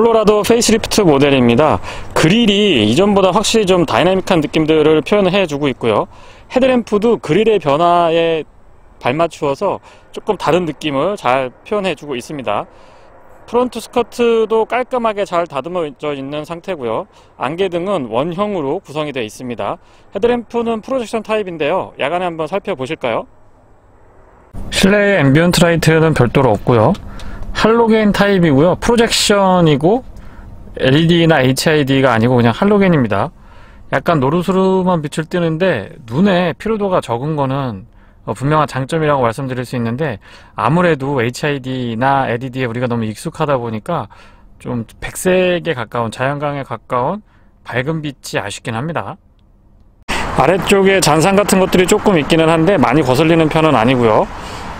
콜로라도 페이스리프트 모델입니다. 그릴이 이전보다 확실히 좀 다이나믹한 느낌들을 표현해 주고 있고요. 헤드램프도 그릴의 변화에 발맞추어서 조금 다른 느낌을 잘 표현해 주고 있습니다. 프론트 스커트도 깔끔하게 잘 다듬어져 있는 상태고요. 안개등은 원형으로 구성이 되어 있습니다. 헤드램프는 프로젝션 타입인데요. 야간에 한번 살펴보실까요? 실내에 앰비언트 라이트는 별도로 없고요. 할로겐 타입이고요. 프로젝션이고 LED나 HID가 아니고 그냥 할로겐입니다. 약간 노르스름한 빛을 띠는데 눈에 피로도가 적은 거는 분명한 장점이라고 말씀드릴 수 있는데, 아무래도 HID나 LED에 우리가 너무 익숙하다 보니까 좀 백색에 가까운, 자연광에 가까운 밝은 빛이 아쉽긴 합니다. 아래쪽에 잔상 같은 것들이 조금 있기는 한데 많이 거슬리는 편은 아니고요.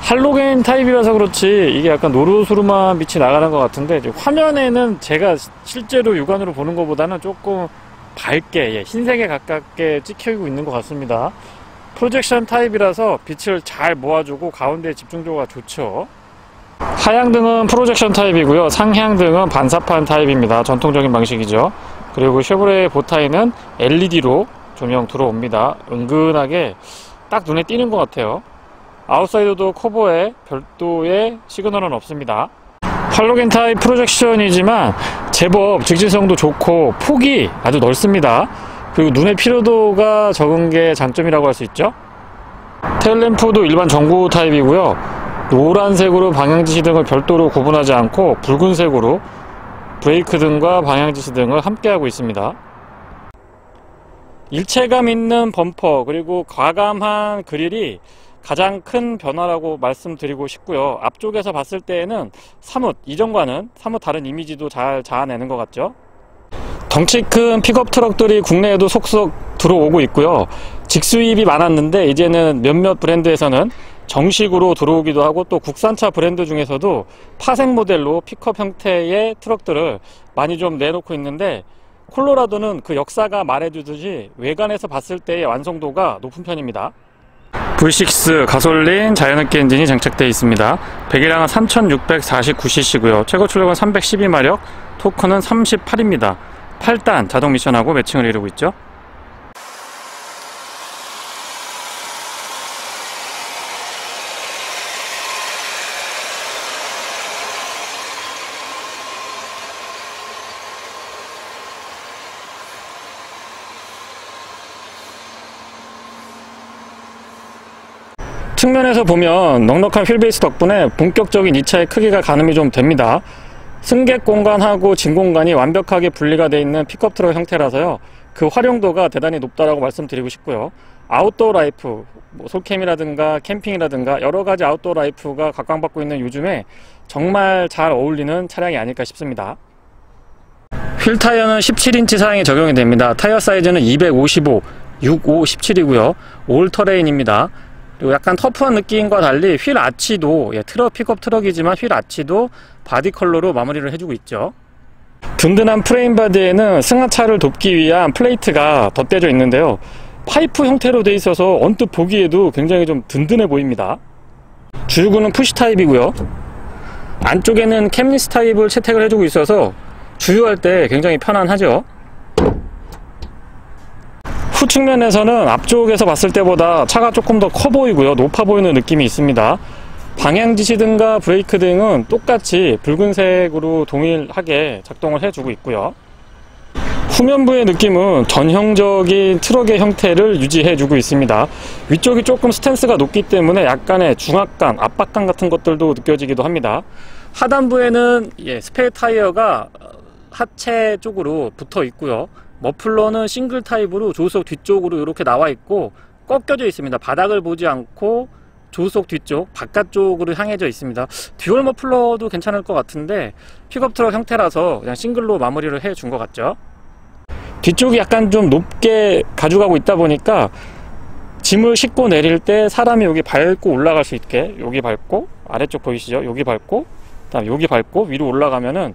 할로겐 타입이라서 그렇지 이게 약간 노르스름한 빛이 나가는 것 같은데, 화면에는 제가 실제로 육안으로 보는 것보다는 조금 밝게, 흰색에 가깝게 찍히고 있는 것 같습니다. 프로젝션 타입이라서 빛을 잘 모아주고 가운데 집중도가 좋죠. 하향등은 프로젝션 타입이고요. 상향등은 반사판 타입입니다. 전통적인 방식이죠. 그리고 쉐보레 보타이는 LED로 조명 들어옵니다. 은근하게 딱 눈에 띄는 것 같아요. 아웃사이더도 커버에 별도의 시그널은 없습니다. 할로겐 타입 프로젝션이지만 제법 직진성도 좋고 폭이 아주 넓습니다. 그리고 눈의 피로도가 적은 게 장점이라고 할 수 있죠. 테일램프도 일반 전구 타입이고요. 노란색으로 방향지시 등을 별도로 구분하지 않고 붉은색으로 브레이크 등과 방향지시 등을 함께하고 있습니다. 일체감 있는 범퍼 그리고 과감한 그릴이 가장 큰 변화라고 말씀드리고 싶고요. 앞쪽에서 봤을 때에는 사뭇 이전과는 사뭇 다른 이미지도 잘 자아내는 것 같죠. 덩치 큰 픽업 트럭들이 국내에도 속속 들어오고 있고요. 직수입이 많았는데 이제는 몇몇 브랜드에서는 정식으로 들어오기도 하고, 또 국산차 브랜드 중에서도 파생 모델로 픽업 형태의 트럭들을 많이 좀 내놓고 있는데, 콜로라도는 그 역사가 말해주듯이 외관에서 봤을 때의 완성도가 높은 편입니다. V6 가솔린 자연흡기 엔진이 장착되어 있습니다. 배기량은 3649cc고요. 최고 출력은 312마력, 토크는 38입니다. 8단 자동 미션하고 매칭을 이루고 있죠. 측면에서 보면 넉넉한 휠베이스 덕분에 본격적인 이 차의 크기가 가늠이 좀 됩니다. 승객 공간하고 진 공간이 완벽하게 분리가 되어 있는 픽업 트럭 형태라서요. 그 활용도가 대단히 높다라고 말씀드리고 싶고요. 아웃도어 라이프, 솔캠이라든가 캠핑이라든가 여러가지 아웃도어 라이프가 각광받고 있는 요즘에 정말 잘 어울리는 차량이 아닐까 싶습니다. 휠 타이어는 17인치 사양이 적용이 됩니다. 타이어 사이즈는 255, 65, 17이고요. 올 터레인입니다. 그리고 약간 터프한 느낌과 달리 휠 아치도, 트럭 픽업 트럭이지만 휠 아치도 바디 컬러로 마무리를 해주고 있죠. 든든한 프레임 바디에는 승하차를 돕기 위한 플레이트가 덧대져 있는데요. 파이프 형태로 되어 있어서 언뜻 보기에도 굉장히 좀 든든해 보입니다. 주유구는 푸시 타입이고요. 안쪽에는 캠리스 타입을 채택을 해주고 있어서 주유할 때 굉장히 편안하죠. 후측면에서는 앞쪽에서 봤을 때보다 차가 조금 더 커 보이고요. 높아 보이는 느낌이 있습니다. 방향지시 등과 브레이크 등은 똑같이 붉은색으로 동일하게 작동을 해주고 있고요. 후면부의 느낌은 전형적인 트럭의 형태를 유지해주고 있습니다. 위쪽이 조금 스탠스가 높기 때문에 약간의 중압감, 압박감 같은 것들도 느껴지기도 합니다. 하단부에는 스페어 타이어가 하체 쪽으로 붙어 있고요. 머플러는 싱글 타입으로 조수석 뒤쪽으로 이렇게 나와 있고 꺾여져 있습니다. 바닥을 보지 않고 조수석 뒤쪽, 바깥쪽으로 향해져 있습니다. 듀얼 머플러도 괜찮을 것 같은데 픽업 트럭 형태라서 그냥 싱글로 마무리를 해준 것 같죠. 뒤쪽이 약간 좀 높게 가져가고 있다 보니까 짐을 싣고 내릴 때 사람이 여기 밟고 올라갈 수 있게, 여기 밟고, 아래쪽 보이시죠? 여기 밟고, 그다음 여기 밟고 위로 올라가면은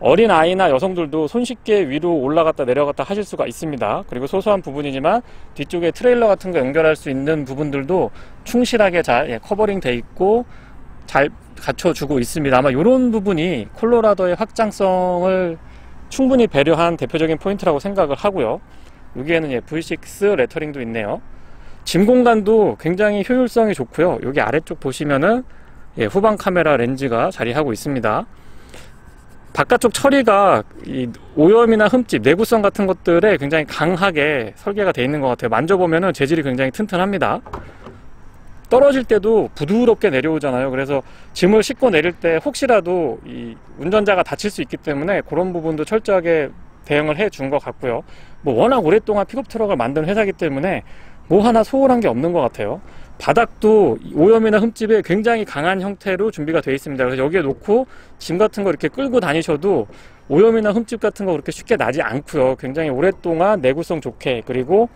어린 아이나 여성들도 손쉽게 위로 올라갔다 내려갔다 하실 수가 있습니다. 그리고 소소한 부분이지만 뒤쪽에 트레일러 같은 거 연결할 수 있는 부분들도 충실하게 잘 커버링 돼 있고 잘 갖춰주고 있습니다. 아마 이런 부분이 콜로라도의 확장성을 충분히 배려한 대표적인 포인트라고 생각을 하고요. 여기에는 V6 레터링도 있네요. 짐 공간도 굉장히 효율성이 좋고요. 여기 아래쪽 보시면은 후방 카메라 렌즈가 자리하고 있습니다. 바깥쪽 처리가 이 오염이나 흠집, 내구성 같은 것들에 굉장히 강하게 설계가 되어 있는 것 같아요. 만져보면은 재질이 굉장히 튼튼합니다. 떨어질 때도 부드럽게 내려오잖아요. 그래서 짐을 싣고 내릴 때 혹시라도 이 운전자가 다칠 수 있기 때문에 그런 부분도 철저하게 대응을 해 준 것 같고요. 뭐 워낙 오랫동안 픽업 트럭을 만든 회사이기 때문에 뭐 하나 소홀한 게 없는 것 같아요. 바닥도 오염이나 흠집에 굉장히 강한 형태로 준비가 되어 있습니다. 그래서 여기에 놓고 짐 같은 거 이렇게 끌고 다니셔도 오염이나 흠집 같은 거 그렇게 쉽게 나지 않고요. 굉장히 오랫동안 내구성 좋게, 그리고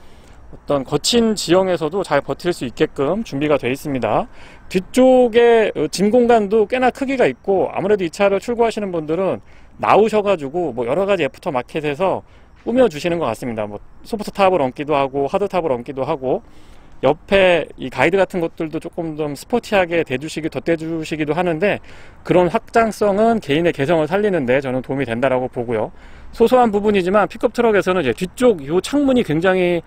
어떤 거친 지형에서도 잘 버틸 수 있게끔 준비가 되어 있습니다. 뒤쪽에 짐 공간도 꽤나 크기가 있고, 아무래도 이 차를 출고하시는 분들은 나오셔가지고 뭐 여러가지 애프터 마켓에서 꾸며주시는 것 같습니다. 뭐 소프트 탑을 얹기도 하고 하드 탑을 얹기도 하고, 옆에 이 가이드 같은 것들도 조금 좀 스포티하게 덧대주시기도 하는데, 그런 확장성은 개인의 개성을 살리는데 저는 도움이 된다라고 보고요. 소소한 부분이지만 픽업 트럭에서는 이제 뒤쪽 이 창문이 굉장히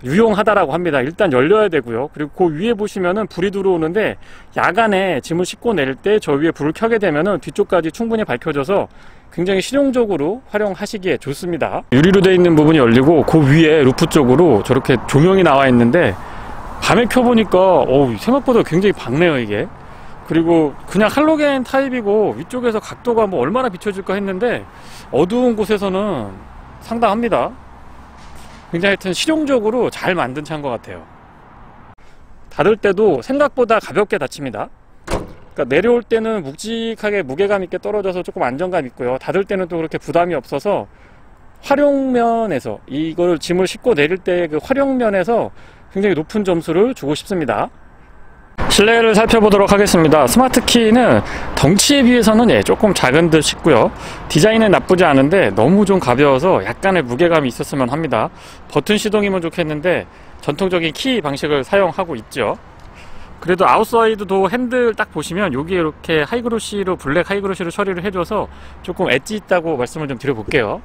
유용하다라고 합니다. 일단 열려야 되고요. 그리고 그 위에 보시면은 불이 들어오는데, 야간에 짐을 싣고 내릴 때 저 위에 불을 켜게 되면은 뒤쪽까지 충분히 밝혀져서 굉장히 실용적으로 활용하시기에 좋습니다. 유리로 되어 있는 부분이 열리고 그 위에 루프 쪽으로 저렇게 조명이 나와 있는데, 밤에 켜보니까 생각보다 굉장히 밝네요 이게. 그리고 그냥 할로겐 타입이고 위쪽에서 각도가 뭐 얼마나 비춰질까 했는데 어두운 곳에서는 상당합니다. 굉장히 하여튼 실용적으로 잘 만든 차인 것 같아요. 닫을 때도 생각보다 가볍게 닫힙니다. 그러니까 내려올 때는 묵직하게 무게감 있게 떨어져서 조금 안정감 있고요. 닫을 때는 또 그렇게 부담이 없어서 활용면에서, 이걸 짐을 싣고 내릴 때 그 활용면에서 굉장히 높은 점수를 주고 싶습니다. 실내를 살펴보도록 하겠습니다. 스마트 키는 덩치에 비해서는 조금 작은 듯 싶고요. 디자인은 나쁘지 않은데 너무 좀 가벼워서 약간의 무게감이 있었으면 합니다. 버튼 시동이면 좋겠는데 전통적인 키 방식을 사용하고 있죠. 그래도 아웃사이드도 핸들 딱 보시면 여기에 이렇게 하이그로시로, 블랙 하이그로시로 처리를 해줘서 조금 엣지 있다고 말씀을 좀 드려볼게요.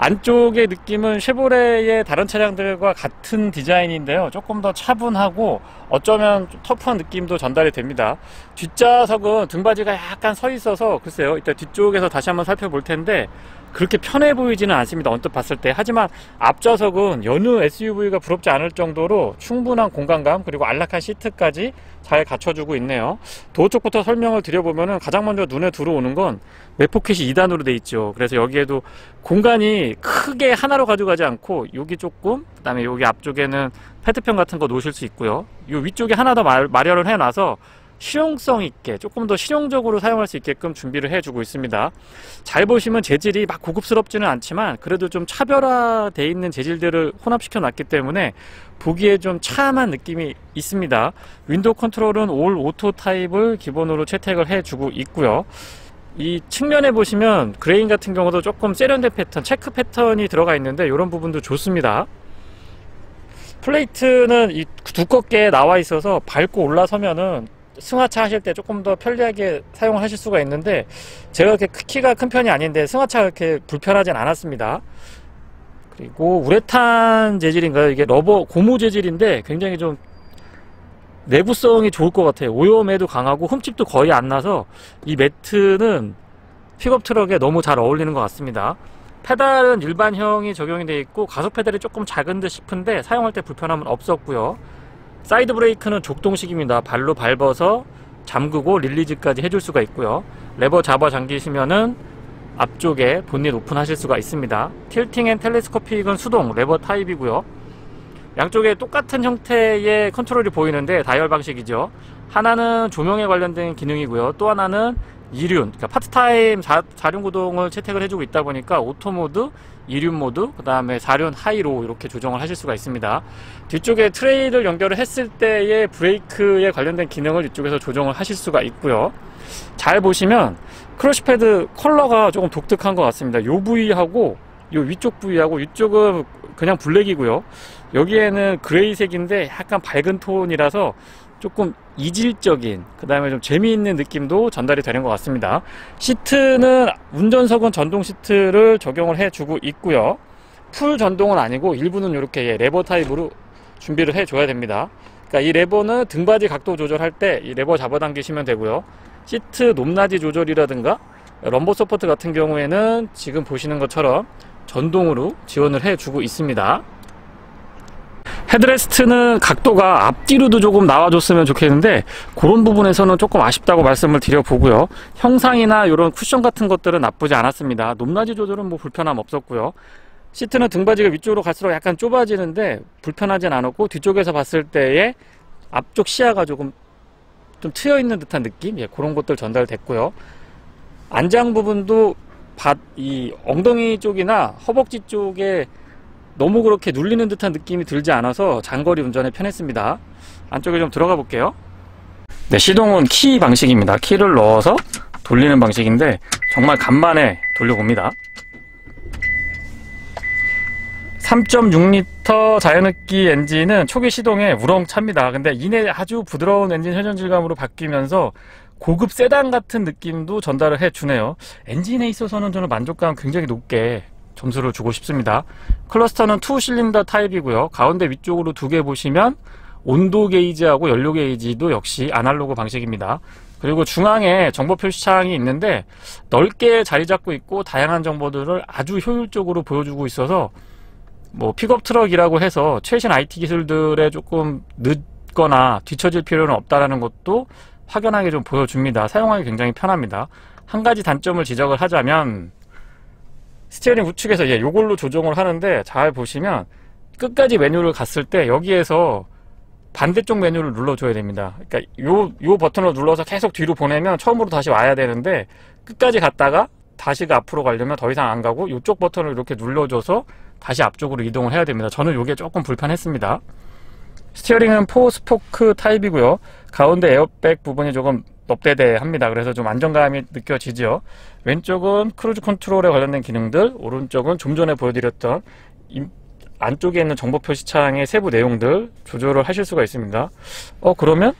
안쪽의 느낌은 쉐보레의 다른 차량들과 같은 디자인인데요. 조금 더 차분하고 어쩌면 좀 터프한 느낌도 전달이 됩니다. 뒷좌석은 등받이가 약간 서 있어서 글쎄요, 이따 뒤쪽에서 다시 한번 살펴볼 텐데 그렇게 편해 보이지는 않습니다, 언뜻 봤을 때. 하지만 앞좌석은 여느 SUV가 부럽지 않을 정도로 충분한 공간감, 그리고 안락한 시트까지 잘 갖춰주고 있네요. 도어 쪽부터 설명을 드려보면 가장 먼저 눈에 들어오는 건 웹포켓이 2단으로 돼 있죠. 그래서 여기에도 공간이 크게 하나로 가져가지 않고 여기 조금, 그 다음에 여기 앞쪽에는 페트병 같은 거 놓으실 수 있고요. 이 위쪽에 하나 더 마련을 해놔서 실용성 있게, 조금 더 실용적으로 사용할 수 있게끔 준비를 해주고 있습니다. 잘 보시면 재질이 막 고급스럽지는 않지만 그래도 좀 차별화되어 있는 재질들을 혼합시켜 놨기 때문에 보기에 좀 참한 느낌이 있습니다. 윈도우 컨트롤은 올 오토 타입을 기본으로 채택을 해주고 있고요. 이 측면에 보시면 그레인 같은 경우도 조금 세련된 패턴, 체크 패턴이 들어가 있는데 이런 부분도 좋습니다. 플레이트는 이 두껍게 나와 있어서 밟고 올라서면은 승하차 하실 때 조금 더 편리하게 사용을 하실 수가 있는데, 제가 그렇게 키가 큰 편이 아닌데 승하차가 그렇게 불편하진 않았습니다. 그리고 우레탄 재질인가요? 이게 러버 고무 재질인데 굉장히 좀 내구성이 좋을 것 같아요. 오염에도 강하고 흠집도 거의 안 나서 이 매트는 픽업 트럭에 너무 잘 어울리는 것 같습니다. 페달은 일반형이 적용이 되어 있고 가속 페달이 조금 작은 듯 싶은데 사용할 때 불편함은 없었고요. 사이드 브레이크는 족동식입니다. 발로 밟아서 잠그고 릴리즈까지 해줄 수가 있고요. 레버 잡아 당기시면은 앞쪽에 본닛 오픈하실 수가 있습니다. 틸팅 앤 텔레스코픽은 수동 레버 타입이고요. 양쪽에 똑같은 형태의 컨트롤이 보이는데 다이얼 방식이죠. 하나는 조명에 관련된 기능이고요. 또 하나는 이륜, 그러니까 파트타임 4륜 구동을 채택을 해주고 있다 보니까 오토 모드, 2륜 모드, 그 다음에 4륜 하이로 이렇게 조정을 하실 수가 있습니다. 뒤쪽에 트레이를 연결을 했을 때의 브레이크에 관련된 기능을 이쪽에서 조정을 하실 수가 있고요. 잘 보시면 크러쉬 패드 컬러가 조금 독특한 것 같습니다. 요 부위하고 요 위쪽 부위하고, 이쪽은 그냥 블랙이고요. 여기에는 그레이색인데 약간 밝은 톤이라서 조금 이질적인, 그 다음에 좀 재미있는 느낌도 전달이 되는 것 같습니다. 시트는 운전석은 전동 시트를 적용을 해주고 있고요. 풀 전동은 아니고 일부는 이렇게 레버 타입으로 준비를 해줘야 됩니다. 그러니까 이 레버는 등받이 각도 조절할 때 이 레버 잡아당기시면 되고요. 시트 높낮이 조절이라든가 럼버 서포트 같은 경우에는 지금 보시는 것처럼 전동으로 지원을 해주고 있습니다. 헤드레스트는 각도가 앞뒤로도 조금 나와줬으면 좋겠는데 그런 부분에서는 조금 아쉽다고 말씀을 드려보고요. 형상이나 이런 쿠션 같은 것들은 나쁘지 않았습니다. 높낮이 조절은 뭐 불편함 없었고요. 시트는 등받이가 위쪽으로 갈수록 약간 좁아지는데 불편하진 않았고, 뒤쪽에서 봤을 때의 앞쪽 시야가 조금 좀 트여있는 듯한 느낌? 예, 그런 것들 전달됐고요. 안장 부분도 이 엉덩이 쪽이나 허벅지 쪽에 너무 그렇게 눌리는 듯한 느낌이 들지 않아서 장거리 운전에 편했습니다. 안쪽에 좀 들어가 볼게요. 네, 시동은 키 방식입니다. 키를 넣어서 돌리는 방식인데 정말 간만에 돌려봅니다. 3.6L 자연흡기 엔진은 초기 시동에 우렁찹니다. 근데 이내 아주 부드러운 엔진 회전 질감으로 바뀌면서 고급 세단 같은 느낌도 전달을 해주네요. 엔진에 있어서는 저는 만족감 굉장히 높게 점수를 주고 싶습니다. 클러스터는 2실린더 타입이고요. 가운데 위쪽으로 두 개 보시면 온도 게이지하고 연료 게이지도 역시 아날로그 방식입니다. 그리고 중앙에 정보 표시창이 있는데 넓게 자리 잡고 있고 다양한 정보들을 아주 효율적으로 보여주고 있어서 뭐 픽업 트럭이라고 해서 최신 IT 기술들에 조금 늦거나 뒤처질 필요는 없다라는 것도 확연하게 좀 보여줍니다. 사용하기 굉장히 편합니다. 한 가지 단점을 지적을 하자면 스티어링 우측에서 요걸로 조정을 하는데 잘 보시면 끝까지 메뉴를 갔을 때 여기에서 반대쪽 메뉴를 눌러줘야 됩니다. 그러니까 요 버튼을 눌러서 계속 뒤로 보내면 처음으로 다시 와야 되는데 끝까지 갔다가 다시가 앞으로 가려면 더 이상 안 가고 이쪽 버튼을 이렇게 눌러줘서 다시 앞쪽으로 이동을 해야 됩니다. 저는 이게 조금 불편했습니다. 스티어링은 4스포크 타입이고요. 가운데 에어백 부분이 조금 넙대대합니다. 그래서 좀 안정감이 느껴지죠. 왼쪽은 크루즈 컨트롤에 관련된 기능들, 오른쪽은 좀 전에 보여드렸던 안쪽에 있는 정보 표시창의 세부 내용들 조절을 하실 수가 있습니다. 그러면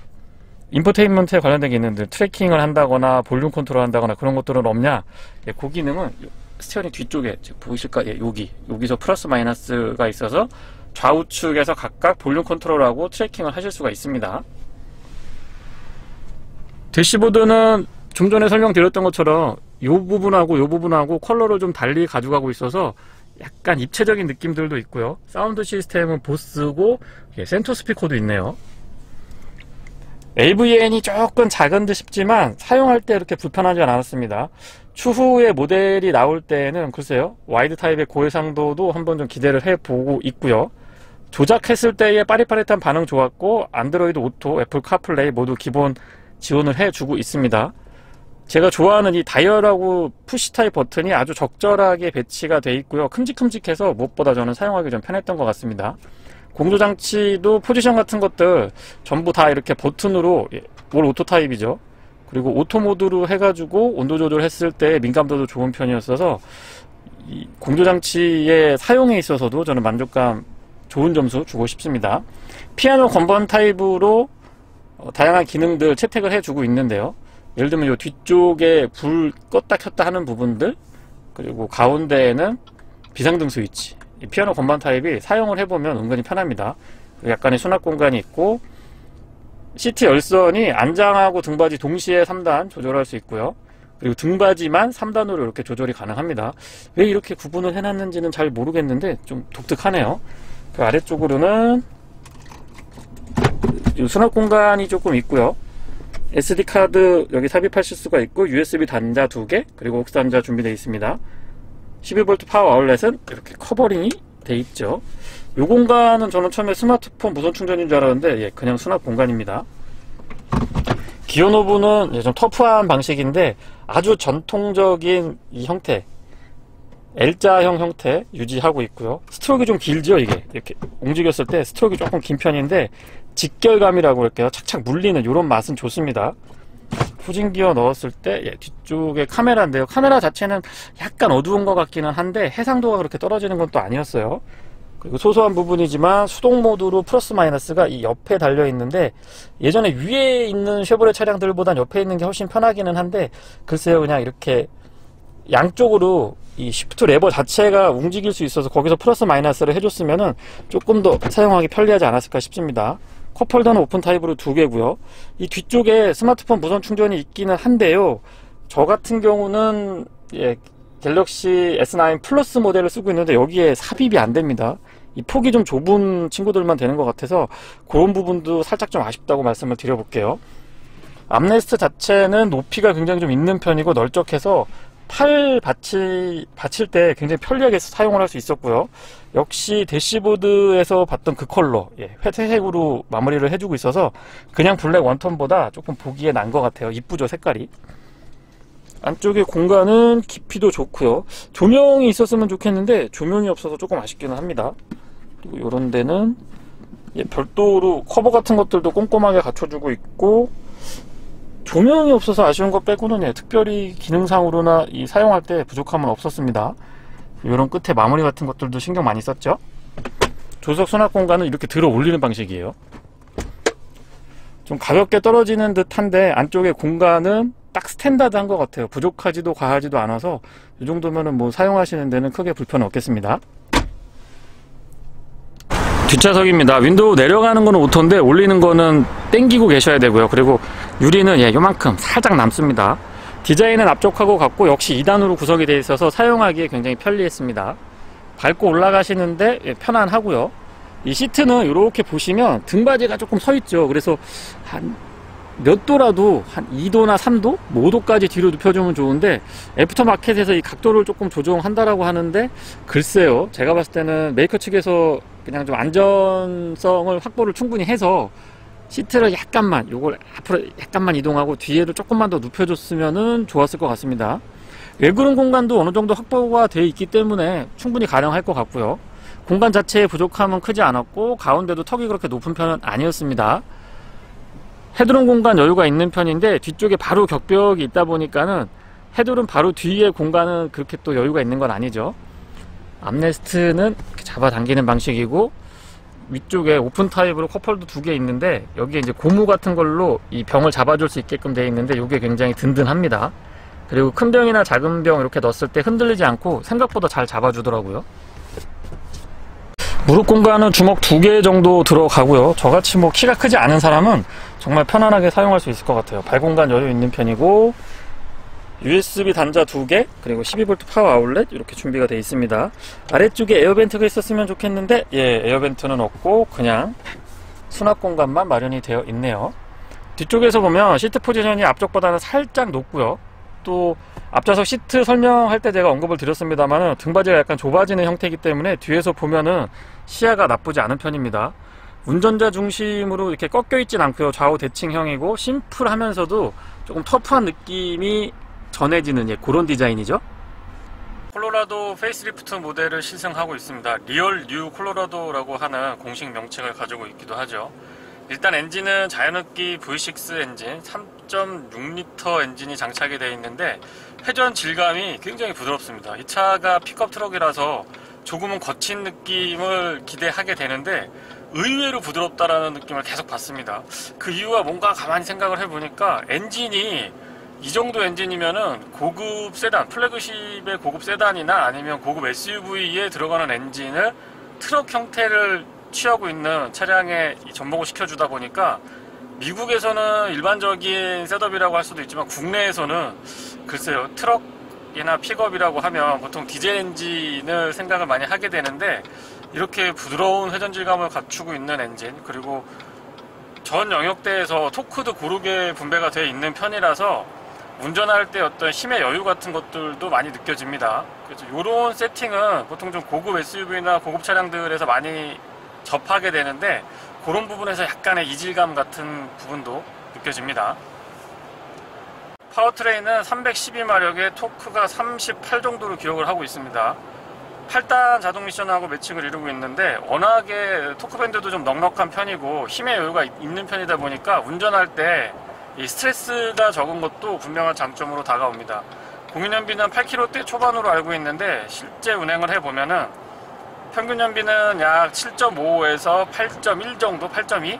인포테인먼트에 관련된 기능들, 트래킹을 한다거나 볼륨 컨트롤 한다거나 그런 것들은 없냐? 예, 그 기능은 스티어링 뒤쪽에 보이실까? 예, 여기서 플러스 마이너스가 있어서 좌우측에서 각각 볼륨 컨트롤하고 트래킹을 하실 수가 있습니다. 대시보드는 좀 전에 설명드렸던 것처럼 이 부분하고 컬러를 좀 달리 가져가고 있어서 약간 입체적인 느낌들도 있고요. 사운드 시스템은 보스고 센터 스피커도 있네요. AVN이 조금 작은 듯 싶지만 사용할 때 이렇게 불편하지 않았습니다. 추후에 모델이 나올 때에는 글쎄요, 와이드 타입의 고해상도도 한번 좀 기대를 해보고 있고요. 조작했을 때의 빠릿빠릿한 반응 좋았고, 안드로이드 오토, 애플 카플레이 모두 기본 지원을 해주고 있습니다. 제가 좋아하는 이 다이얼하고 푸시 타입 버튼이 아주 적절하게 배치가 되어 있고요. 큼직큼직해서 무엇보다 저는 사용하기 좀 편했던 것 같습니다. 공조장치도 포지션 같은 것들 전부 다 이렇게 버튼으로, 올 오토 타입이죠. 그리고 오토 모드로 해가지고 온도 조절했을 때 민감도도 좋은 편이었어서 이 공조장치의 사용에 있어서도 저는 만족감 좋은 점수 주고 싶습니다. 피아노 건반 타입으로 다양한 기능들 채택을 해주고 있는데요. 예를 들면 이 뒤쪽에 불 껐다 켰다 하는 부분들, 그리고 가운데에는 비상등 스위치. 이 피아노 건반 타입이 사용을 해보면 은근히 편합니다. 약간의 수납 공간이 있고, 시트 열선이 안장하고 등받이 동시에 3단 조절할 수 있고요. 그리고 등받이만 3단으로 이렇게 조절이 가능합니다. 왜 이렇게 구분을 해놨는지는 잘 모르겠는데 좀 독특하네요. 그 아래쪽으로는 수납 공간이 조금 있고요. SD카드 여기 삽입하실 수가 있고, USB 단자 2개, 그리고 aux 단자 준비되어 있습니다. 12V 파워 아울렛은 이렇게 커버링이 돼 있죠. 이 공간은 저는 처음에 스마트폰 무선 충전인 줄 알았는데 그냥 수납 공간입니다. 기어 노브는 좀 터프한 방식인데 아주 전통적인 이 형태, L자형 형태 유지하고 있고요. 스트로크가 좀 길죠. 이게 이렇게 움직였을 때 스트로크가 조금 긴 편인데 직결감이라고 할게요. 착착 물리는 이런 맛은 좋습니다. 후진 기어 넣었을 때 뒤쪽에 카메라인데요. 카메라 자체는 약간 어두운 것 같기는 한데 해상도가 그렇게 떨어지는 건 또 아니었어요. 그리고 소소한 부분이지만 수동 모드로 플러스 마이너스가 이 옆에 달려 있는데, 예전에 위에 있는 쉐보레 차량들보단 옆에 있는 게 훨씬 편하기는 한데, 글쎄요, 그냥 이렇게 양쪽으로 이 시프트 레버 자체가 움직일 수 있어서 거기서 플러스 마이너스를 해줬으면은 조금 더 사용하기 편리하지 않았을까 싶습니다. 컵홀더는 오픈 타입으로 2개고요. 이 뒤쪽에 스마트폰 무선 충전이 있기는 한데요, 저 같은 경우는 갤럭시 S9 플러스 모델을 쓰고 있는데 여기에 삽입이 안 됩니다. 이 폭이 좀 좁은 친구들만 되는 것 같아서 그런 부분도 살짝 좀 아쉽다고 말씀을 드려볼게요. 암레스트 자체는 높이가 굉장히 좀 있는 편이고 널쩍해서 팔 받칠 때 굉장히 편리하게 사용을 할 수 있었고요. 역시 대시보드에서 봤던 그 컬러, 회색으로 마무리를 해주고 있어서 그냥 블랙 원톤보다 조금 보기에 난 것 같아요. 이쁘죠, 색깔이. 안쪽에 공간은 깊이도 좋고요. 조명이 있었으면 좋겠는데 조명이 없어서 조금 아쉽기는 합니다. 그리고 이런 데는 별도로 커버 같은 것들도 꼼꼼하게 갖춰주고 있고, 조명이 없어서 아쉬운 것 빼고는 특별히 기능상으로나 사용할 때 부족함은 없었습니다. 이런 끝에 마무리 같은 것들도 신경 많이 썼죠. 조석 수납 공간은 이렇게 들어 올리는 방식이에요. 좀 가볍게 떨어지는 듯한데 안쪽에 공간은 딱 스탠다드한 것 같아요. 부족하지도 과하지도 않아서 이 정도면은 뭐 사용하시는 데는 크게 불편은 없겠습니다. 뒷좌석입니다. 윈도우 내려가는 거는 오토인데 올리는 거는 땡기고 계셔야 되고요. 그리고 유리는 요만큼 살짝 남습니다. 디자인은 앞쪽하고 같고 역시 2단으로 구성이 되어 있어서 사용하기에 굉장히 편리했습니다. 밟고 올라가시는데 편안하고요. 이 시트는 이렇게 보시면 등받이가 조금 서 있죠. 그래서 한 몇 도라도 한 2도나 3도? 5도까지 뒤로 눕혀주면 좋은데, 애프터마켓에서 이 각도를 조금 조정한다라고 하는데, 글쎄요, 제가 봤을 때는 메이커 측에서 그냥 좀 안전성을 확보를 충분히 해서 시트를 약간만, 요걸 앞으로 약간만 이동하고 뒤에를 조금만 더 눕혀줬으면 좋았을 것 같습니다. 외구름 공간도 어느 정도 확보가 되어 있기 때문에 충분히 가능할 것 같고요. 공간 자체의 부족함은 크지 않았고 가운데도 턱이 그렇게 높은 편은 아니었습니다. 헤드룸 공간 여유가 있는 편인데 뒤쪽에 바로 격벽이 있다 보니까는 헤드룸 바로 뒤에 공간은 그렇게 또 여유가 있는 건 아니죠. 암레스트는 이렇게 잡아당기는 방식이고, 위쪽에 오픈 타입으로 컵홀더 2개 있는데 여기에 이제 고무 같은 걸로 이 병을 잡아줄 수 있게끔 되어 있는데 이게 굉장히 든든합니다. 그리고 큰 병이나 작은 병 이렇게 넣었을 때 흔들리지 않고 생각보다 잘 잡아주더라고요. 무릎 공간은 주먹 2개 정도 들어가고요. 저같이 뭐 키가 크지 않은 사람은 정말 편안하게 사용할 수 있을 것 같아요. 발 공간 여유 있는 편이고, USB 단자 2개, 그리고 12V 파워 아울렛 이렇게 준비가 되어 있습니다. 아래쪽에 에어벤트가 있었으면 좋겠는데 에어벤트는 없고 그냥 수납 공간만 마련이 되어 있네요. 뒤쪽에서 보면 시트 포지션이 앞쪽보다는 살짝 높고요. 또 앞좌석 시트 설명할 때 제가 언급을 드렸습니다만 등받이가 약간 좁아지는 형태이기 때문에 뒤에서 보면은 시야가 나쁘지 않은 편입니다. 운전자 중심으로 이렇게 꺾여 있진 않고요. 좌우 대칭형이고 심플하면서도 조금 터프한 느낌이 전해지는 그런 디자인이죠. 콜로라도 페이스리프트 모델을 시승하고 있습니다. 리얼 뉴 콜로라도라고 하는 공식 명칭을 가지고 있기도 하죠. 일단 엔진은 자연흡기 V6 엔진 3.6L 엔진이 장착이 되어 있는데 회전 질감이 굉장히 부드럽습니다. 이 차가 픽업 트럭이라서 조금은 거친 느낌을 기대하게 되는데 의외로 부드럽다라는 느낌을 계속 받습니다. 그 이유가 뭔가 가만히 생각을 해보니까 엔진이 이 정도 엔진이면은 고급 세단, 플래그십의 고급 세단이나 아니면 고급 SUV에 들어가는 엔진을 트럭 형태를 취하고 있는 차량에 접목을 시켜주다 보니까 미국에서는 일반적인 셋업이라고 할 수도 있지만 국내에서는 글쎄요, 트럭이나 픽업이라고 하면 보통 디젤 엔진을 생각을 많이 하게 되는데 이렇게 부드러운 회전 질감을 갖추고 있는 엔진, 그리고 전 영역대에서 토크도 고르게 분배가 되어 있는 편이라서 운전할 때 어떤 힘의 여유 같은 것들도 많이 느껴집니다. 그래서 이런 세팅은 보통 좀 고급 SUV나 고급 차량들에서 많이 접하게 되는데 그런 부분에서 약간의 이질감 같은 부분도 느껴집니다. 파워트레인은 312마력의 토크가 38 정도로 기록을 하고 있습니다. 8단 자동 미션하고 매칭을 이루고 있는데 워낙에 토크밴드도 좀 넉넉한 편이고 힘의 여유가 있는 편이다 보니까 운전할 때 이 스트레스가 적은 것도 분명한 장점으로 다가옵니다. 공인연비는 8km대 초반으로 알고 있는데 실제 운행을 해보면은 평균 연비는 약 7.5에서 8.1 정도, 8.2?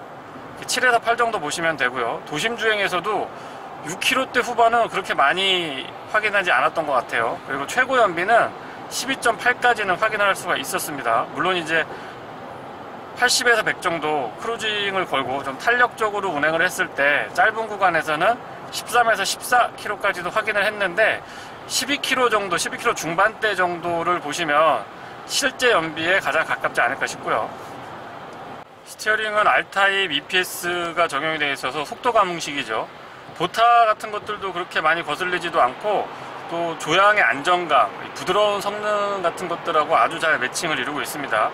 7에서 8 정도 보시면 되고요. 도심 주행에서도 6km대 후반은 그렇게 많이 확인하지 않았던 것 같아요. 그리고 최고 연비는 12.8까지는 확인할 수가 있었습니다. 물론 이제 80에서 100 정도 크루징을 걸고 좀 탄력적으로 운행을 했을 때 짧은 구간에서는 13에서 14km까지도 확인을 했는데 12km 정도, 12km 중반대 정도를 보시면 실제 연비에 가장 가깝지 않을까 싶고요. 스티어링은 R타입 EPS가 적용이 되어 있어서 속도 감응식이죠. 보타 같은 것들도 그렇게 많이 거슬리지도 않고 또 조향의 안정감, 부드러운 성능 같은 것들하고 아주 잘 매칭을 이루고 있습니다.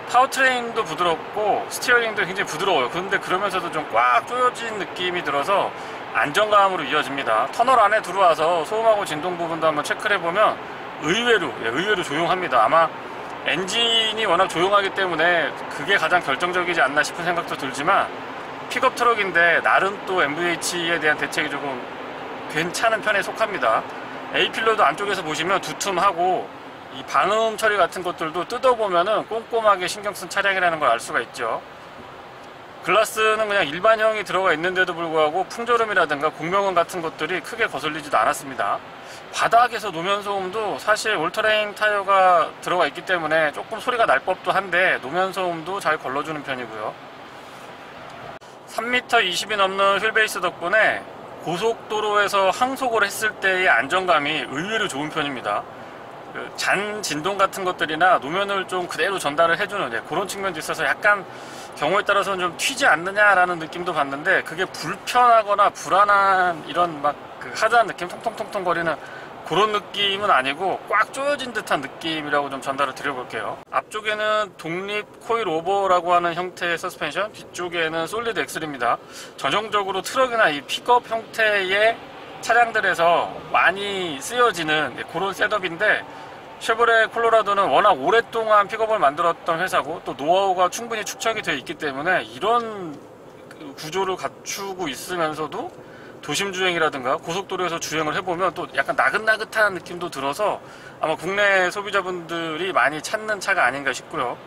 파워트레인도 부드럽고 스티어링도 굉장히 부드러워요. 그런데 그러면서도 좀 꽉 조여진 느낌이 들어서 안정감으로 이어집니다. 터널 안에 들어와서 소음하고 진동 부분도 한번 체크를 해보면 의외로 조용합니다. 아마 엔진이 워낙 조용하기 때문에 그게 가장 결정적이지 않나 싶은 생각도 들지만 픽업 트럭인데 나름 또 MVH에 대한 대책이 조금 괜찮은 편에 속합니다. A필러도 안쪽에서 보시면 두툼하고 이 방음 처리 같은 것들도 뜯어보면은 꼼꼼하게 신경 쓴 차량이라는 걸 알 수가 있죠. 글라스는 그냥 일반형이 들어가 있는데도 불구하고 풍절음이라든가 공명음 같은 것들이 크게 거슬리지도 않았습니다. 바닥에서 노면 소음도 사실 올터레인 타이어가 들어가 있기 때문에 조금 소리가 날 법도 한데 노면 소음도 잘 걸러주는 편이고요. 3m 20이 넘는 휠베이스 덕분에 고속도로에서 항속을 했을 때의 안정감이 의외로 좋은 편입니다. 잔 진동 같은 것들이나 노면을 좀 그대로 전달을 해주는 그런 측면도 있어서 약간 경우에 따라서는 좀 튀지 않느냐라는 느낌도 받는데 그게 불편하거나 불안한 이런 막 그 하드한 느낌, 통통통통 거리는 그런 느낌은 아니고 꽉 조여진 듯한 느낌이라고 좀 전달을 드려볼게요. 앞쪽에는 독립 코일 오버라고 하는 형태의 서스펜션, 뒤쪽에는 솔리드 엑셀입니다. 전형적으로 트럭이나 이 픽업 형태의 차량들에서 많이 쓰여지는 그런 셋업인데 쉐보레 콜로라도는 워낙 오랫동안 픽업을 만들었던 회사고 또 노하우가 충분히 축적이 되어 있기 때문에 이런 구조를 갖추고 있으면서도 도심 주행이라든가 고속도로에서 주행을 해보면 또 약간 나긋나긋한 느낌도 들어서 아마 국내 소비자분들이 많이 찾는 차가 아닌가 싶고요.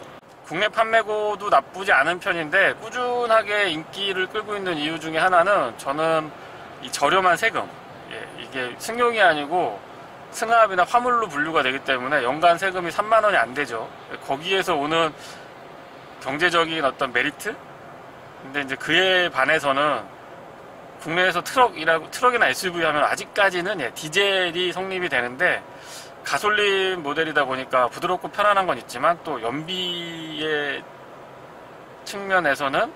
국내 판매고도 나쁘지 않은 편인데 꾸준하게 인기를 끌고 있는 이유 중에 하나는 저는 이 저렴한 세금, 이게 승용이 아니고 승합이나 화물로 분류가 되기 때문에 연간 세금이 3만 원이 안 되죠. 거기에서 오는 경제적인 메리트? 근데 이제 그에 반해서는 국내에서 트럭이나 SUV 하면 아직까지는 디젤이 성립이 되는데 가솔린 모델이다 보니까 부드럽고 편안한 건 있지만 또 연비의 측면에서는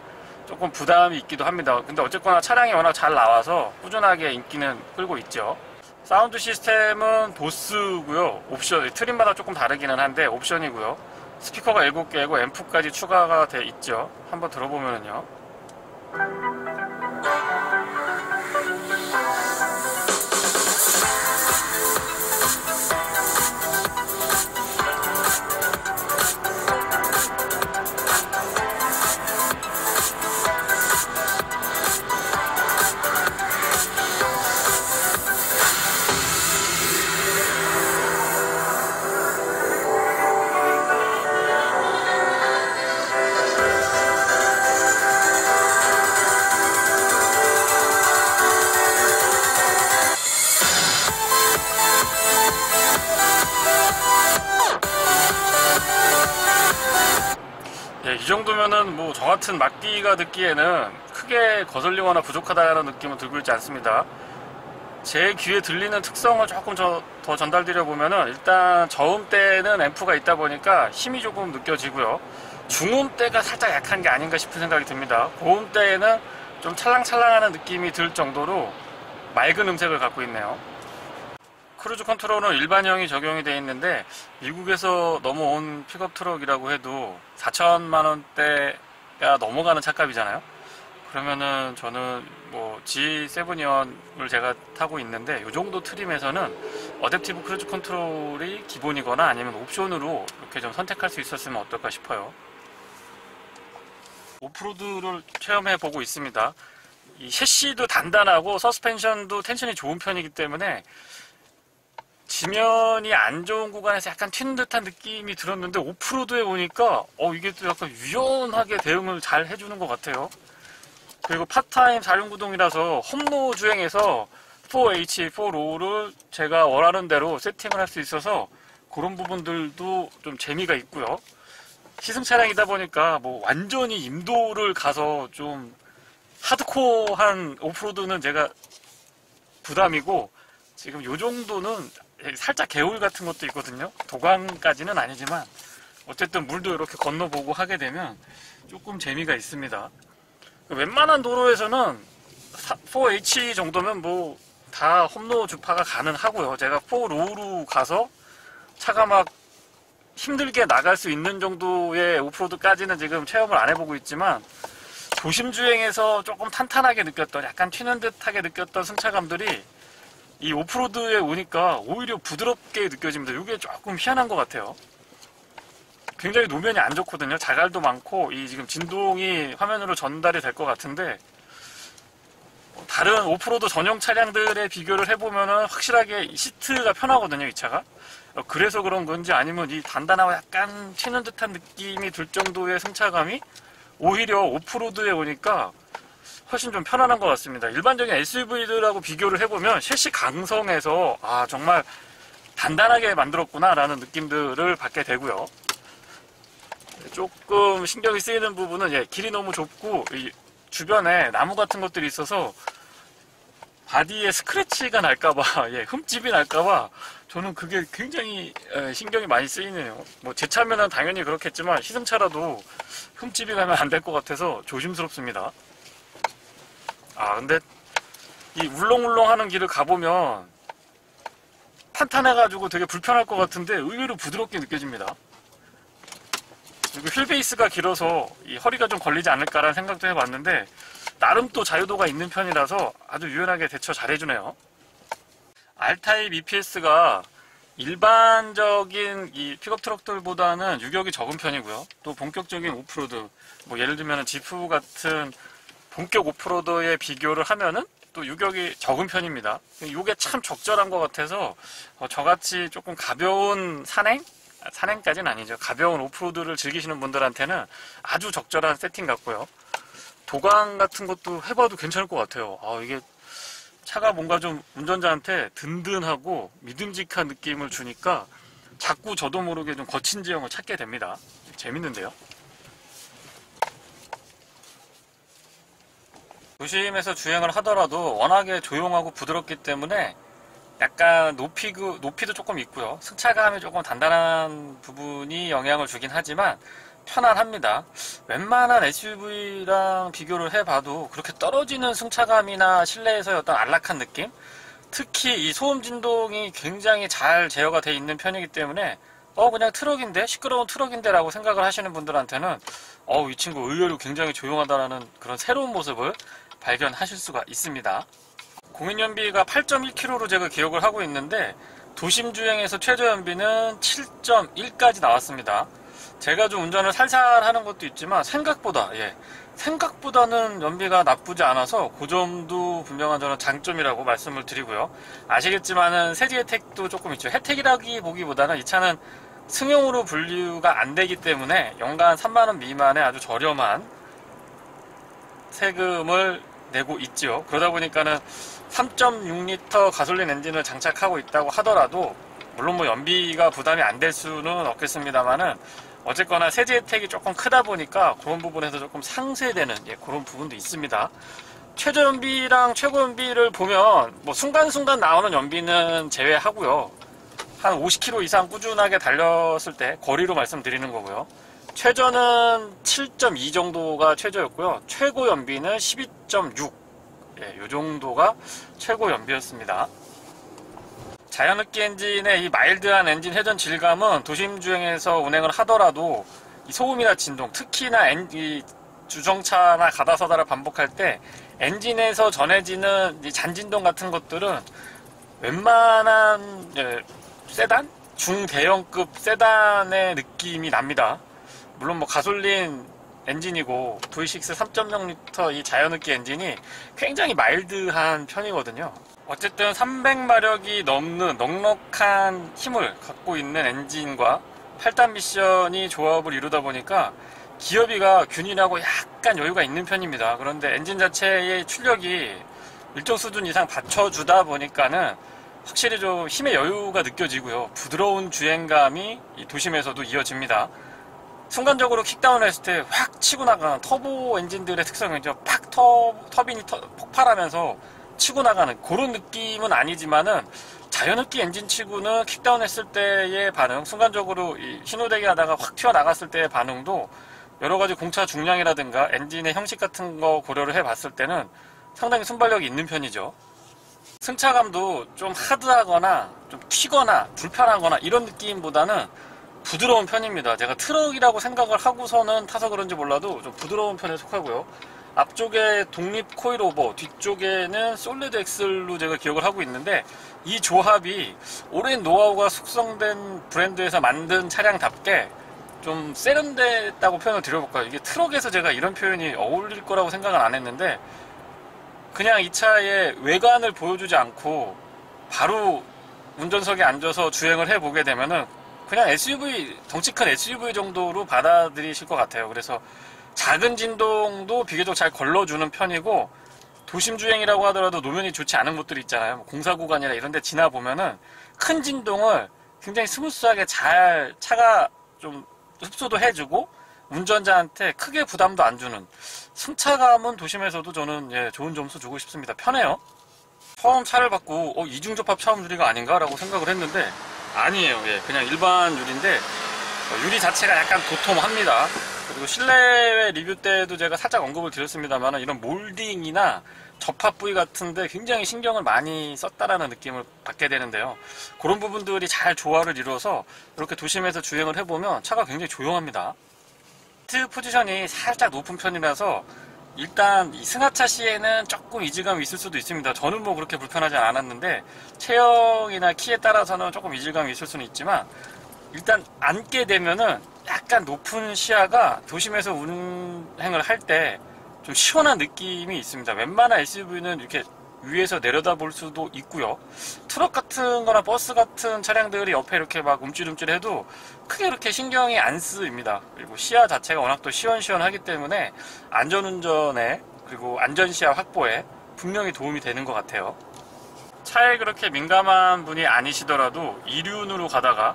조금 부담이 있기도 합니다. 근데 어쨌거나 차량이 워낙 잘 나와서 꾸준하게 인기는 끌고 있죠. 사운드 시스템은 보스고요. 옵션, 트림마다 조금 다르기는 한데 옵션이고요. 스피커가 7개고 앰프까지 추가가 돼 있죠. 한번 들어보면요. 이 정도면은 뭐 저 같은 막디가 듣기에는 크게 거슬리거나 부족하다는 느낌은 들고 있지 않습니다. 제 귀에 들리는 특성을 조금 더 전달드려 보면은 일단 저음대는 앰프가 있다 보니까 힘이 조금 느껴지고요. 중음대가 살짝 약한 게 아닌가 싶은 생각이 듭니다. 고음대에는 좀 찰랑찰랑하는 느낌이 들 정도로 맑은 음색을 갖고 있네요. 크루즈 컨트롤은 일반형이 적용이 되어 있는데 미국에서 넘어온 픽업 트럭이라고 해도 4천만 원대가 넘어가는 차값이잖아요. 그러면은 저는 뭐 G7이언을 제가 타고 있는데 이 정도 트림에서는 어댑티브 크루즈 컨트롤이 기본이거나 아니면 옵션으로 이렇게 좀 선택할 수 있었으면 어떨까 싶어요. 오프로드를 체험해 보고 있습니다. 이 셰시도 단단하고 서스펜션도 텐션이 좋은 편이기 때문에 지면이 안 좋은 구간에서 약간 튀는 듯한 느낌이 들었는데 오프로드에 오니까 이게 또 약간 유연하게 대응을 잘 해주는 것 같아요. 그리고 파타임 4륜구동이라서 험로 주행에서 4H, 4로우를 제가 원하는 대로 세팅을 할 수 있어서 그런 부분들도 좀 재미가 있고요. 시승 차량이다 보니까 뭐 완전히 임도를 가서 좀 하드코어한 오프로드는 제가 부담이고, 지금 요 정도는 살짝 개울 같은 것도 있거든요. 도광까지는 아니지만 어쨌든 물도 이렇게 건너보고 하게 되면 조금 재미가 있습니다. 웬만한 도로에서는 4H 정도면 뭐 다 험로 주파가 가능하고요. 제가 4로우로 가서 차가 막 힘들게 나갈 수 있는 정도의 오프로드까지는 지금 체험을 안 해보고 있지만, 도심주행에서 조금 탄탄하게 느꼈던, 약간 튀는 듯하게 느꼈던 승차감들이 이 오프로드에 오니까 오히려 부드럽게 느껴집니다. 이게 조금 희한한 것 같아요. 굉장히 노면이 안 좋거든요. 자갈도 많고 이 지금 진동이 화면으로 전달이 될 것 같은데, 다른 오프로드 전용 차량들에 비교를 해보면은 확실하게 시트가 편하거든요, 이 차가. 그래서 그런 건지 아니면 이 단단하고 약간 튀는 듯한 느낌이 들 정도의 승차감이 오히려 오프로드에 오니까 훨씬 좀 편안한 것 같습니다. 일반적인 SUV들하고 비교를 해보면 셰시 강성에서 정말 단단하게 만들었구나 라는 느낌들을 받게 되고요. 조금 신경이 쓰이는 부분은 길이 너무 좁고 이 주변에 나무 같은 것들이 있어서 바디에 스크래치가 날까봐, 흠집이 날까봐 저는 그게 굉장히 신경이 많이 쓰이네요. 뭐 제 차면은 당연히 그렇겠지만 시승차라도 흠집이 가면 안 될 것 같아서 조심스럽습니다. 근데 이 울렁울렁 하는 길을 가보면 탄탄해가지고 되게 불편할 것 같은데 의외로 부드럽게 느껴집니다. 그리고 휠베이스가 길어서 이 허리가 좀 걸리지 않을까라는 생각도 해봤는데, 나름 또 자유도가 있는 편이라서 아주 유연하게 대처 잘 해주네요. R타입 EPS가 일반적인 이 픽업 트럭들보다는 유격이 적은 편이고요. 또 본격적인 오프로드, 뭐 예를 들면 지프 같은 본격 오프로드에 비교를 하면은 또 유격이 적은 편입니다. 이게 참 적절한 것 같아서 저같이 조금 가벼운 산행까지는 아니죠. 가벼운 오프로드를 즐기시는 분들한테는 아주 적절한 세팅 같고요. 도광 같은 것도 해봐도 괜찮을 것 같아요. 이게 차가 뭔가 좀 운전자한테 든든하고 믿음직한 느낌을 주니까 자꾸 저도 모르게 좀 거친 지형을 찾게 됩니다. 재밌는데요. 도심에서 주행을 하더라도 워낙에 조용하고 부드럽기 때문에 약간 높이도 조금 있고요. 승차감이 조금 단단한 부분이 영향을 주긴 하지만 편안합니다. 웬만한 SUV랑 비교를 해봐도 그렇게 떨어지는 승차감이나 실내에서의 어떤 안락한 느낌, 특히 이 소음 진동이 굉장히 잘 제어가 되어 있는 편이기 때문에 그냥 트럭인데, 시끄러운 트럭인데 라고 생각을 하시는 분들한테는 이 친구 의외로 굉장히 조용하다라는 그런 새로운 모습을 발견하실 수가 있습니다. 공인연비가 8.1km로 제가 기억을 하고 있는데, 도심 주행에서 최저 연비는 7.1까지 나왔습니다. 제가 좀 운전을 살살 하는 것도 있지만 생각보다는 연비가 나쁘지 않아서 그 점도 분명한 저는 장점이라고 말씀을 드리고요. 아시겠지만은 세제 혜택도 조금 있죠. 혜택이라기 보기보다는 이 차는 승용으로 분류가 안 되기 때문에 연간 3만원 미만의 아주 저렴한 세금을 내고 있죠. 그러다 보니까는 3.6L 가솔린 엔진을 장착하고 있다고 하더라도, 물론 뭐 연비가 부담이 안 될 수는 없겠습니다만은 어쨌거나 세제 혜택이 조금 크다 보니까 그런 부분에서 조금 상쇄되는 그런 부분도 있습니다. 최저 연비랑 최고 연비를 보면 뭐 순간순간 나오는 연비는 제외하고요. 한 50km 이상 꾸준하게 달렸을 때 거리로 말씀드리는 거고요. 최저는 7.2 정도가 최저였고요. 최고 연비는 12.6. 이 정도가 최고 연비였습니다. 자연흡기 엔진의 이 마일드한 엔진 회전 질감은 도심 주행에서 운행을 하더라도 이 소음이나 진동, 특히나 이 주정차나 가다서다를 반복할 때 엔진에서 전해지는 이 잔진동 같은 것들은 웬만한 세단? 중대형급 세단의 느낌이 납니다. 물론 뭐 가솔린 엔진이고 V6 3.0L 이 자연흡기 엔진이 굉장히 마일드한 편이거든요. 어쨌든 300마력이 넘는 넉넉한 힘을 갖고 있는 엔진과 8단 미션이 조합을 이루다 보니까 기어비가 균일하고 약간 여유가 있는 편입니다. 그런데 엔진 자체의 출력이 일정 수준 이상 받쳐주다 보니까는 확실히 좀 힘의 여유가 느껴지고요. 부드러운 주행감이 이 도심에서도 이어집니다. 순간적으로 킥다운을 했을 때 확 치고 나가는 터보 엔진들의 특성이죠. 팍 터빈이 폭발하면서 치고 나가는 그런 느낌은 아니지만은 자연흡기 엔진치고는 킥다운 했을 때의 반응, 순간적으로 이 신호대기 하다가 확 튀어나갔을 때의 반응도 여러가지 공차 중량이라든가 엔진의 형식 같은 거 고려를 해봤을 때는 상당히 순발력이 있는 편이죠. 승차감도 좀 하드하거나 좀 튀거나 불편하거나 이런 느낌보다는 부드러운 편입니다. 제가 트럭이라고 생각을 하고서는 타서 그런지 몰라도 좀 부드러운 편에 속하고요. 앞쪽에 독립 코일오버, 뒤쪽에는 솔리드 엑셀로 제가 기억을 하고 있는데 이 조합이 오랜 노하우가 숙성된 브랜드에서 만든 차량답게 좀 세련됐다고 표현을 드려볼까요? 이게 트럭에서 제가 이런 표현이 어울릴 거라고 생각은 안 했는데 그냥 이 차의 외관을 보여주지 않고 바로 운전석에 앉아서 주행을 해보게 되면은 그냥 SUV, 덩치 큰 SUV 정도로 받아들이실 것 같아요. 그래서 작은 진동도 비교적 잘 걸러주는 편이고 도심 주행이라고 하더라도 노면이 좋지 않은 곳들이 있잖아요. 공사 구간이나 이런 데 지나보면은 큰 진동을 굉장히 스무스하게 잘 차가 좀 흡수도 해주고 운전자한테 크게 부담도 안 주는 승차감은 도심에서도 저는 좋은 점수 주고 싶습니다. 편해요. 처음 차를 받고 이중접합 차음 유리가 아닌가 라고 생각을 했는데 아니에요. 그냥 일반 유리인데 유리 자체가 약간 도톰합니다. 그리고 실내외 리뷰 때도 제가 살짝 언급을 드렸습니다만 이런 몰딩이나 접합 부위 같은데 굉장히 신경을 많이 썼다라는 느낌을 받게 되는데요. 그런 부분들이 잘 조화를 이루어서 이렇게 도심에서 주행을 해보면 차가 굉장히 조용합니다. 시트 포지션이 살짝 높은 편이라서 일단 이 승하차 시에는 조금 이질감이 있을 수도 있습니다. 저는 뭐 그렇게 불편하지 않았는데 체형이나 키에 따라서는 조금 이질감이 있을 수는 있지만 일단 앉게 되면은 약간 높은 시야가 도심에서 운행을 할 때 좀 시원한 느낌이 있습니다. 웬만한 SUV는 이렇게 위에서 내려다볼 수도 있고요. 트럭 같은 거나 버스 같은 차량들이 옆에 이렇게 막 움찔움찔 해도 크게 이렇게 신경이 안 쓰입니다. 그리고 시야 자체가 워낙 또 시원시원하기 때문에 안전운전에 그리고 안전시야 확보에 분명히 도움이 되는 것 같아요. 차에 그렇게 민감한 분이 아니시더라도 이륜으로 가다가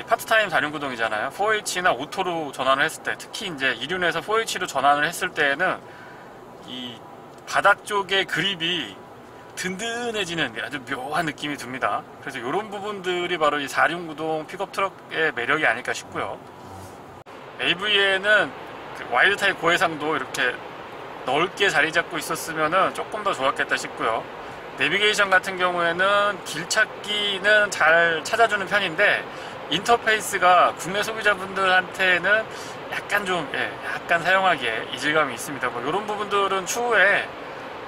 파트타임 4륜구동이잖아요. 4H나 오토로 전환을 했을 때, 특히 이제 이륜에서 4H로 전환을 했을 때에는 이 바닥 쪽의 그립이 든든해지는 아주 묘한 느낌이 듭니다. 그래서 이런 부분들이 바로 이 4륜구동 픽업 트럭의 매력이 아닐까 싶고요. AV에는 와일드 타입 고해상도 이렇게 넓게 자리 잡고 있었으면 조금 더 좋았겠다 싶고요. 내비게이션 같은 경우에는 길 찾기는 잘 찾아주는 편인데 인터페이스가 국내 소비자분들한테는 약간 사용하기에 이질감이 있습니다. 뭐 이런 부분들은 추후에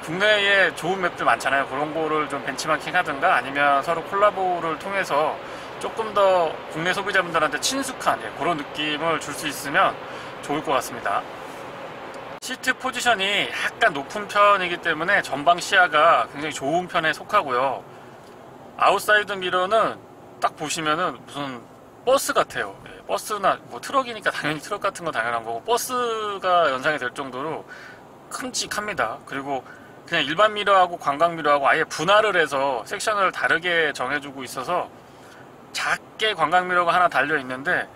국내에 좋은 맵들 많잖아요. 그런 거를 좀 벤치마킹 하든가 아니면 서로 콜라보를 통해서 조금 더 국내 소비자분들한테 친숙한 그런 느낌을 줄 수 있으면 좋을 것 같습니다. 시트 포지션이 약간 높은 편이기 때문에 전방 시야가 굉장히 좋은 편에 속하고요. 아웃사이드 미러는 딱 보시면은 무슨 버스 같아요. 버스나 뭐 트럭이니까 당연히 트럭 같은 건 당연한 거고 버스가 연상이 될 정도로 큼직합니다. 그리고 그냥 일반 미러하고 관광 미러하고 아예 분할을 해서 섹션을 다르게 정해주고 있어서 작게 관광 미러가 하나 달려 있는데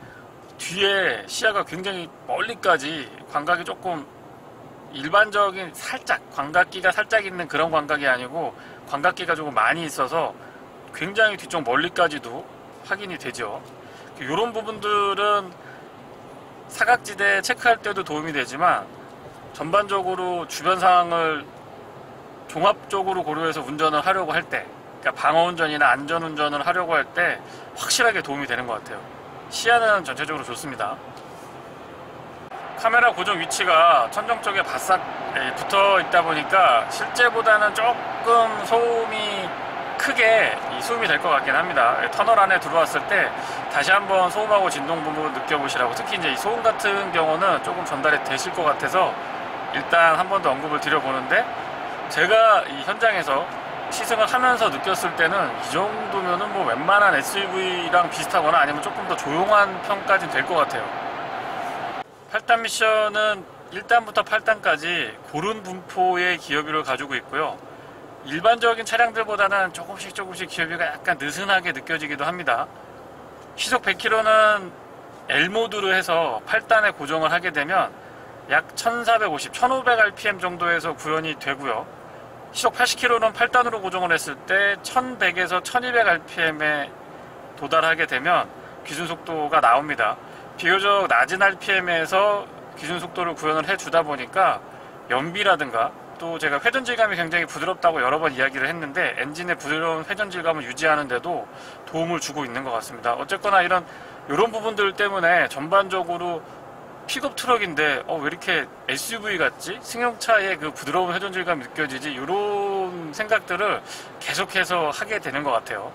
뒤에 시야가 굉장히 멀리까지 광각이 조금 일반적인 살짝 광각기가 살짝 있는 그런 광각이 아니고 광각기가 조금 많이 있어서 굉장히 뒤쪽 멀리까지도 확인이 되죠. 이런 부분들은 사각지대 체크할 때도 도움이 되지만 전반적으로 주변 상황을 종합적으로 고려해서 운전을 하려고 할 때, 그러니까 방어운전이나 안전운전을 하려고 할 때 확실하게 도움이 되는 것 같아요. 시야는 전체적으로 좋습니다. 카메라 고정 위치가 천정 쪽에 바싹 붙어 있다 보니까 실제보다는 조금 소음이 크게 소음이 될 것 같긴 합니다. 터널 안에 들어왔을 때 다시 한번 소음하고 진동 부분 느껴보시라고, 특히 이제 이 소음 같은 경우는 조금 전달이 되실 것 같아서 일단 한 번 더 언급을 드려보는데, 제가 이 현장에서 시승을 하면서 느꼈을 때는 이 정도면은 뭐 웬만한 SUV랑 비슷하거나 아니면 조금 더 조용한 편까지 될 것 같아요. 8단 미션은 1단부터 8단까지 고른 분포의 기어비를 가지고 있고요. 일반적인 차량들보다는 조금씩 기어비가 약간 느슨하게 느껴지기도 합니다. 시속 100km는 L모드로 해서 8단에 고정을 하게 되면 약 1450, 1500rpm 정도에서 구현이 되고요. 시속 80km는 8단으로 고정을 했을 때 1100에서 1200rpm에 도달하게 되면 기준속도가 나옵니다. 비교적 낮은 rpm에서 기준속도를 구현을 해주다 보니까 연비라든가 또 제가 회전질감이 굉장히 부드럽다고 여러 번 이야기를 했는데 엔진의 부드러운 회전질감을 유지하는데도 도움을 주고 있는 것 같습니다. 어쨌거나 이런 부분들 때문에 전반적으로 픽업 트럭인데 왜 이렇게 SUV 같지? 승용차의 그 부드러운 회전질감이 느껴지지? 이런 생각들을 계속해서 하게 되는 것 같아요.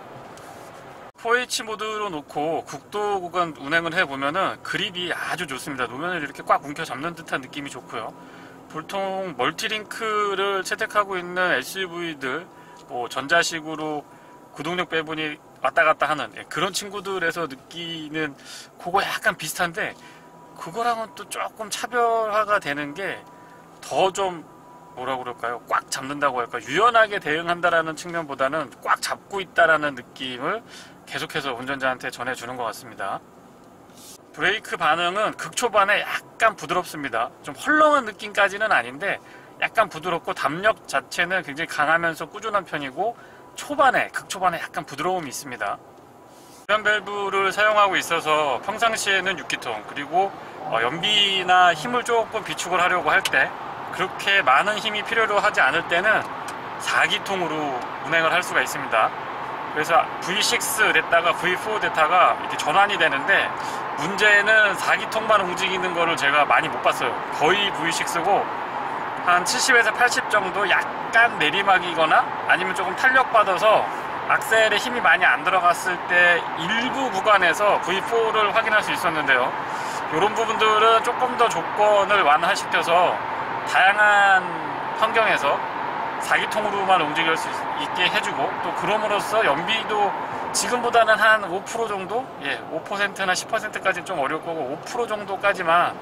4H 모드로 놓고 국도 구간 운행을 해보면은 그립이 아주 좋습니다. 노면을 이렇게 꽉 움켜 잡는 듯한 느낌이 좋고요. 보통 멀티링크를 채택하고 있는 SUV들, 뭐 전자식으로 구동력 배분이 왔다 갔다 하는 그런 친구들에서 느끼는 그거 약간 비슷한데, 그거랑은 또 조금 차별화가 되는 게 더 좀 뭐라 그럴까요? 꽉 잡는다고 할까? 유연하게 대응한다라는 측면보다는 꽉 잡고 있다라는 느낌을 계속해서 운전자한테 전해주는 것 같습니다. 브레이크 반응은 극초반에 약간 부드럽습니다. 좀 헐렁한 느낌까지는 아닌데 약간 부드럽고 담력 자체는 굉장히 강하면서 꾸준한 편이고 극초반에 약간 부드러움이 있습니다. 주변 밸브를 사용하고 있어서 평상시에는 6기통, 그리고 연비나 힘을 조금 비축을 하려고 할 때 그렇게 많은 힘이 필요로 하지 않을 때는 4기통으로 운행을 할 수가 있습니다. 그래서 V6 됐다가 V4 됐다가 이렇게 전환이 되는데, 문제는 4기통만 움직이는 거를 제가 많이 못 봤어요. 거의 V6고 한 70에서 80 정도 약간 내리막이거나 아니면 조금 탄력받아서 악셀에 힘이 많이 안 들어갔을 때 일부 구간에서 V4를 확인할 수 있었는데요. 이런 부분들은 조금 더 조건을 완화시켜서 다양한 환경에서 4기통으로만 움직일 수 있게 해주고, 또 그럼으로써 연비도 지금보다는 한 5% 정도? 5%나 10%까지는 좀 어려울 거고 5% 정도까지만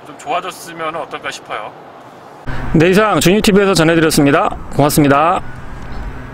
좀 좋아졌으면 어떨까 싶어요. 네, 이상 준유TV에서 전해드렸습니다. 고맙습니다.